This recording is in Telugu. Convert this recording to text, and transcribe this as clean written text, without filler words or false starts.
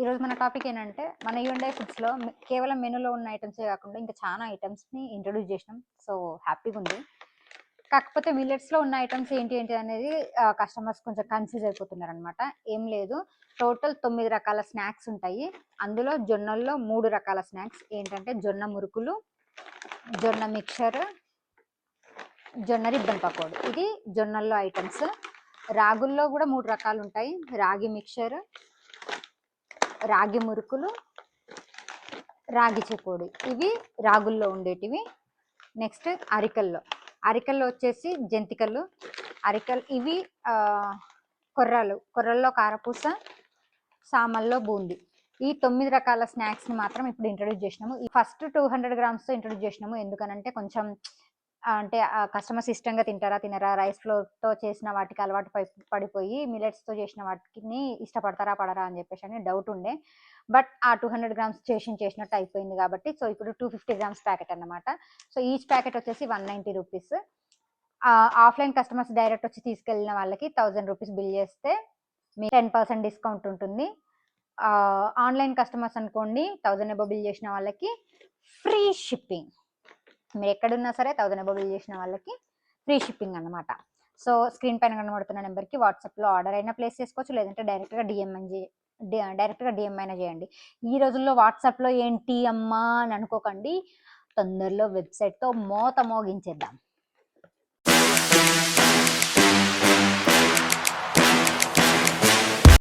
ఈరోజు మన టాపిక్ ఏంటంటే మన హ్యుండై ఫుడ్స్లో కేవలం మెనూలో ఉన్న ఐటమ్సే కాకుండా ఇంకా చాలా ఐటమ్స్ని ఇంట్రొడ్యూస్ చేసినాం. సో హ్యాపీగా ఉంది. కాకపోతే మిల్లెట్స్లో ఉన్న ఐటమ్స్ ఏంటి ఏంటి అనేది కస్టమర్స్ కొంచెం కన్ఫ్యూజ్ అయిపోతున్నారు అనమాట. ఏం లేదు, టోటల్ 9 రకాల స్నాక్స్ ఉంటాయి. అందులో జొన్నల్లో 3 రకాల స్నాక్స్ ఏంటంటే జొన్న మురుకులు, జొన్న మిక్చర్, జొన్న రిబ్బన్ పకోడీ. ఇది జొన్నల్లో ఐటమ్స్. రాగుల్లో కూడా 3 రకాలు ఉంటాయి. రాగి మిక్చర్, రాగి మురుకులు, రాగి చెకోడి. ఇవి రాగుల్లో ఉండేటివి. నెక్స్ట్ అరికల్లో వచ్చేసి జంతికలు, ఇవి కొర్రల్లో కారపూస, సామల్లో బూంది. ఈ 9 రకాల స్నాక్స్ని మాత్రం ఇప్పుడు ఇంట్రొడ్యూస్ చేసినాము. ఈ ఫస్ట్ 200 గ్రామ్స్తో ఇంట్రొడ్యూస్ చేసినాము. ఎందుకనంటే కొంచెం అంటే కస్టమర్స్ ఇష్టంగా తినరా, రైస్ ఫ్లోర్తో చేసిన వాటికి అలవాటు పడిపోయి మిల్లెట్స్తో చేసిన వాటిని ఇష్టపడతారా పడరా అని చెప్పేసి అని డౌట్ ఉండే. బట్ ఆ 200 గ్రామ్స్ చేసినట్టు అయిపోయింది కాబట్టి సో ఇప్పుడు 250 గ్రామ్స్ ప్యాకెట్ అన్నమాట. సో ఈచ్ ప్యాకెట్ వచ్చేసి 190 రూపీస్. ఆఫ్లైన్ కస్టమర్స్ డైరెక్ట్ వచ్చి తీసుకెళ్ళిన వాళ్ళకి 1000 రూపీస్ బిల్ చేస్తే మీ 10% డిస్కౌంట్ ఉంటుంది. ఆన్లైన్ కస్టమర్స్ అనుకోండి 1000 అబో బిల్ చేసిన వాళ్ళకి ఫ్రీ షిప్పింగ్. మీరు ఎక్కడున్నా సరే 1000 అబో బిల్ చేసిన వాళ్ళకి ఫ్రీ షిప్పింగ్ అనమాట. సో స్క్రీన్ పైన కనబడుతున్న నెంబర్కి వాట్సాప్లో ఆర్డర్ అయినా ప్లేస్ చేసుకోవచ్చు, లేదంటే డైరెక్ట్గా డిఎం అయినా చేయండి. ఈ రోజుల్లో వాట్సాప్లో ఏంటి అమ్మా అని అనుకోకండి, తొందరలో వెబ్సైట్తో మోగించేద్దాం.